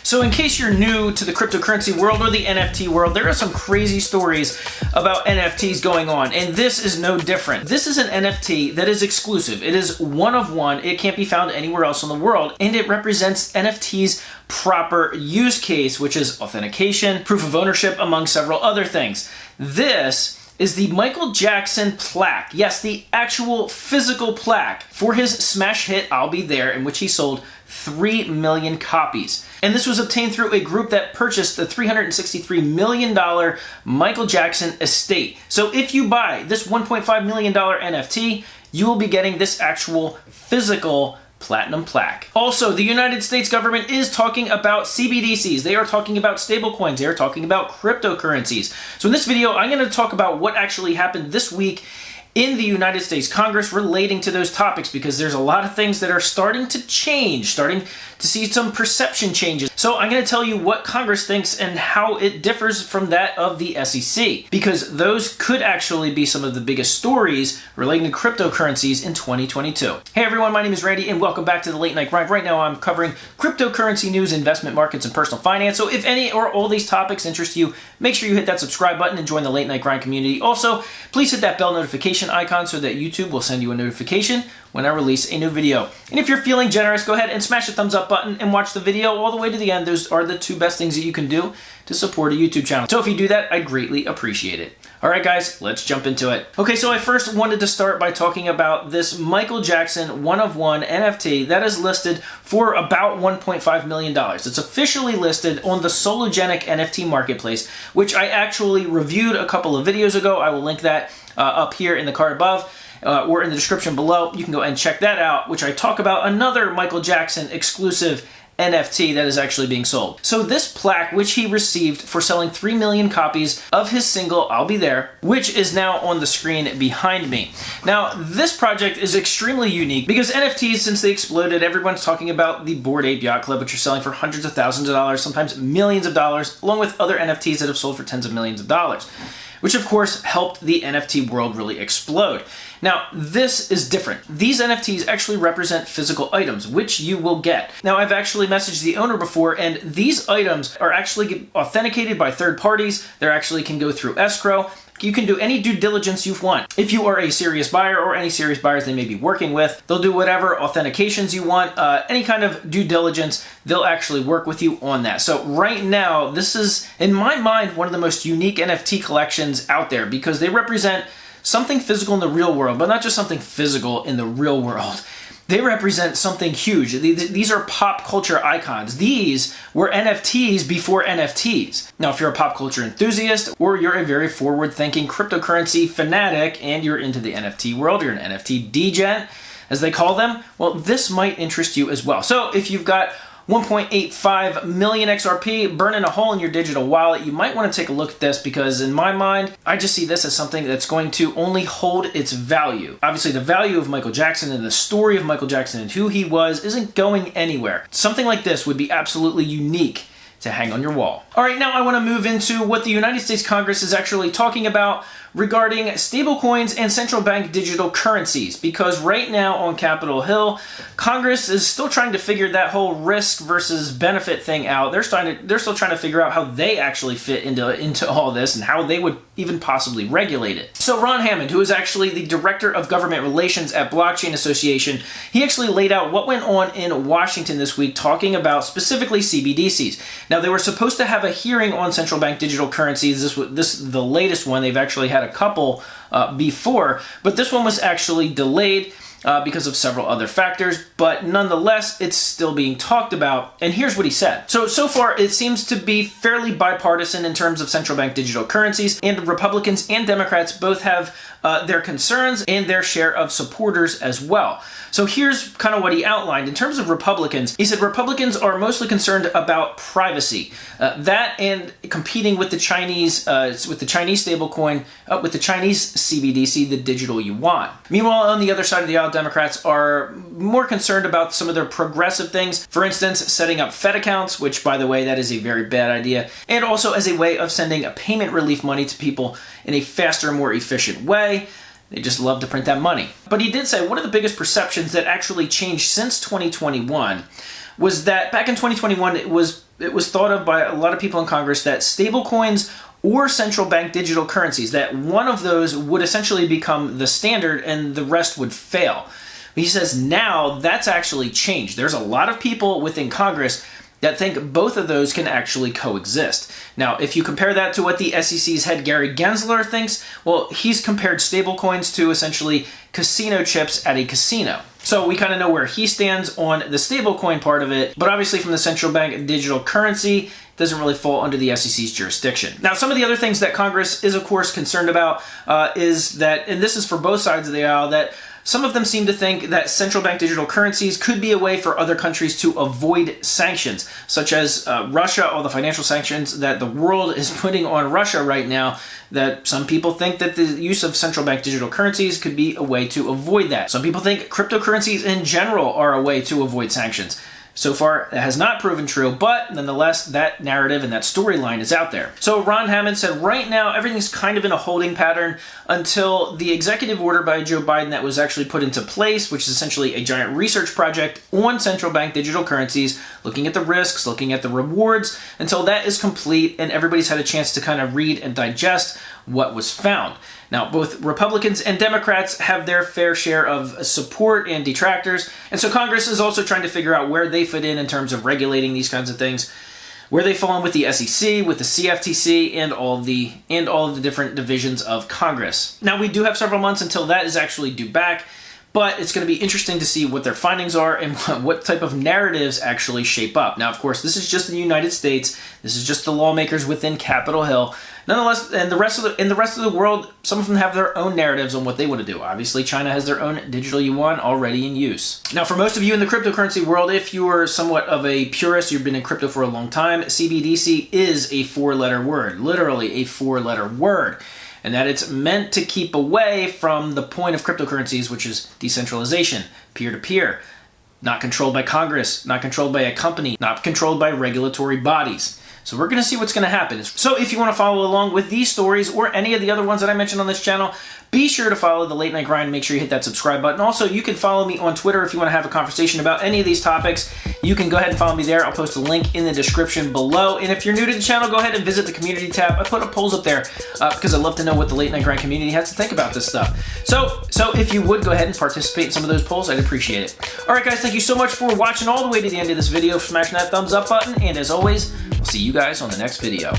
So in case you're new to the cryptocurrency world or the NFT world, there are some crazy stories about NFTs going on, and this is no different. This is an NFT that is exclusive. It is one of one. It can't be found anywhere else in the world, and it represents NFT's proper use case, which is authentication, proof of ownership, among several other things. This is the Michael Jackson plaque. Yes, the actual physical plaque for his smash hit I'll Be There, in which he sold 3 million copies. And this was obtained through a group that purchased the $363 million Michael Jackson estate. So if you buy this $1.5 million NFT, you will be getting this actual physical platinum plaque. Also, the United States government is talking about CBDCs. They are talking about stablecoins. They are talking about cryptocurrencies. So in this video, I'm going to talk about what actually happened this week in the United States Congress relating to those topics, because there's a lot of things that are starting to change, starting to see some perception changes. So I'm going to tell you what Congress thinks and how it differs from that of the SEC, because those could actually be some of the biggest stories relating to cryptocurrencies in 2022. Hey everyone, my name is Randy and welcome back to the Late Night Grind. Right now I'm covering cryptocurrency news, investment markets, and personal finance. So if any or all these topics interest you, make sure you hit that subscribe button and join the Late Night Grind community. Also, please hit that bell notification icon so that YouTube will send you a notification when I release a new video. And if you're feeling generous, go ahead and smash the thumbs up button and watch the video all the way to the end. Those are the two best things that you can do to support a YouTube channel. So if you do that, I'd greatly appreciate it. All right, guys, let's jump into it. Okay, so I first wanted to start by talking about this Michael Jackson one-of-one NFT that is listed for about $1.5 million. It's officially listed on the Sologenic NFT Marketplace, which I actually reviewed a couple of videos ago. I will link that up here in the card above. Or in the description below. You can go and check that out, which I talk about another Michael Jackson exclusive NFT that is actually being sold. So this plaque, which he received for selling 3 million copies of his single I'll Be There, which is now on the screen behind me. Now, this project is extremely unique because NFTs, since they exploded, everyone's talking about the Bored Ape Yacht Club, which are selling for hundreds of thousands of dollars, sometimes millions of dollars, along with other NFTs that have sold for tens of millions of dollars, which of course helped the NFT world really explode. Now, this is different. These NFTs actually represent physical items, which you will get. Now, I've actually messaged the owner before, and these items are actually authenticated by third parties. They actually can go through escrow. You can do any due diligence you want. If you are a serious buyer or any serious buyers they may be working with, they'll do whatever authentications you want, any kind of due diligence, they'll actually work with you on that. So right now, this is, in my mind, one of the most unique NFT collections out there because they represent something physical in the real world, but not just something physical in the real world. They represent something huge. These are pop culture icons. These were NFTs before NFTs. Now, if you're a pop culture enthusiast or you're a very forward-thinking cryptocurrency fanatic and you're into the NFT world, you're an NFT degen, as they call them, well, this might interest you as well. So if you've got 1.85 million XRP burning a hole in your digital wallet, you might want to take a look at this because in my mind, I just see this as something that's going to only hold its value. Obviously, the value of Michael Jackson and the story of Michael Jackson and who he was isn't going anywhere. Something like this would be absolutely unique to hang on your wall. All right, now I want to move into what the United States Congress is actually talking about regarding stablecoins and central bank digital currencies, because right now on Capitol Hill, Congress is still trying to figure that whole risk versus benefit thing out. They're still trying to figure out how they actually fit into all this and how they would even possibly regulate it. So Ron Hammond, who is actually the Director of Government Relations at Blockchain Association, he actually laid out what went on in Washington this week talking about specifically CBDCs. Now, they were supposed to have a hearing on central bank digital currencies. This is the latest one. They've actually had a couple before, but this one was actually delayed because of several other factors, but nonetheless, it's still being talked about. And here's what he said. So far, it seems to be fairly bipartisan in terms of central bank digital currencies, and Republicans and Democrats both have their concerns and their share of supporters as well. So here's kind of what he outlined. In terms of Republicans, he said Republicans are mostly concerned about privacy. That and competing with the Chinese stablecoin, with the Chinese CBDC, the digital yuan. Meanwhile, on the other side of the aisle, Democrats are more concerned about some of their progressive things. For instance, setting up Fed accounts, which, by the way, that is a very bad idea, and also as a way of sending a payment relief money to people in a faster, more efficient way. They just love to print that money. But he did say one of the biggest perceptions that actually changed since 2021 was that back in 2021, it was it was thought of by a lot of people in Congress that stablecoins or central bank digital currencies, that one of those would essentially become the standard and the rest would fail. He says now that's actually changed. There's a lot of people within Congress that think both of those can actually coexist. Now, if you compare that to what the SEC's head Gary Gensler thinks, well, he's compared stablecoins to essentially casino chips at a casino. So we kind of know where he stands on the stablecoin part of it, but obviously from the central bank digital currency, doesn't really fall under the SEC's jurisdiction. Now, some of the other things that Congress is, of course, concerned about is that, and this is for both sides of the aisle, that some of them seem to think that central bank digital currencies could be a way for other countries to avoid sanctions, such as Russia, all the financial sanctions that the world is putting on Russia right now, that some people think that the use of central bank digital currencies could be a way to avoid that. Some people think cryptocurrencies in general are a way to avoid sanctions. So far, it has not proven true, but nonetheless, that narrative and that storyline is out there. So Ron Hammond said right now, everything's kind of in a holding pattern until the executive order by Joe Biden that was actually put into place, which is essentially a giant research project on central bank digital currencies, looking at the risks, looking at the rewards, until that is complete and everybody's had a chance to kind of read and digest what was found. Now, both Republicans and Democrats have their fair share of support and detractors, and so Congress is also trying to figure out where they fit in terms of regulating these kinds of things, where they fall in with the SEC, with the CFTC, and all of the different divisions of Congress. Now, we do have several months until that is actually due back, but it's going to be interesting to see what their findings are and what type of narratives actually shape up. Now, of course, this is just the United States. This is just the lawmakers within Capitol Hill. Nonetheless, and the rest of the world, some of them have their own narratives on what they want to do. Obviously, China has their own digital yuan already in use. Now, for most of you in the cryptocurrency world, if you are somewhat of a purist, you've been in crypto for a long time, CBDC is a four-letter word, literally a four-letter word. And that it's meant to keep away from the point of cryptocurrencies, which is decentralization, peer-to-peer, not controlled by Congress, not controlled by a company, not controlled by regulatory bodies. So we're going to see what's going to happen. So if you want to follow along with these stories or any of the other ones that I mentioned on this channel, be sure to follow the Late Night Grind. Make sure you hit that subscribe button. Also, you can follow me on Twitter if you want to have a conversation about any of these topics. You can go ahead and follow me there. I'll post a link in the description below. And if you're new to the channel, go ahead and visit the community tab. I put up polls up there because I love to know what the Late Night Grind community has to think about this stuff. So if you would go ahead and participate in some of those polls, I'd appreciate it. All right, guys, thank you so much for watching all the way to the end of this video, for smashing that thumbs up button. And as always, we'll see you guys on the next video.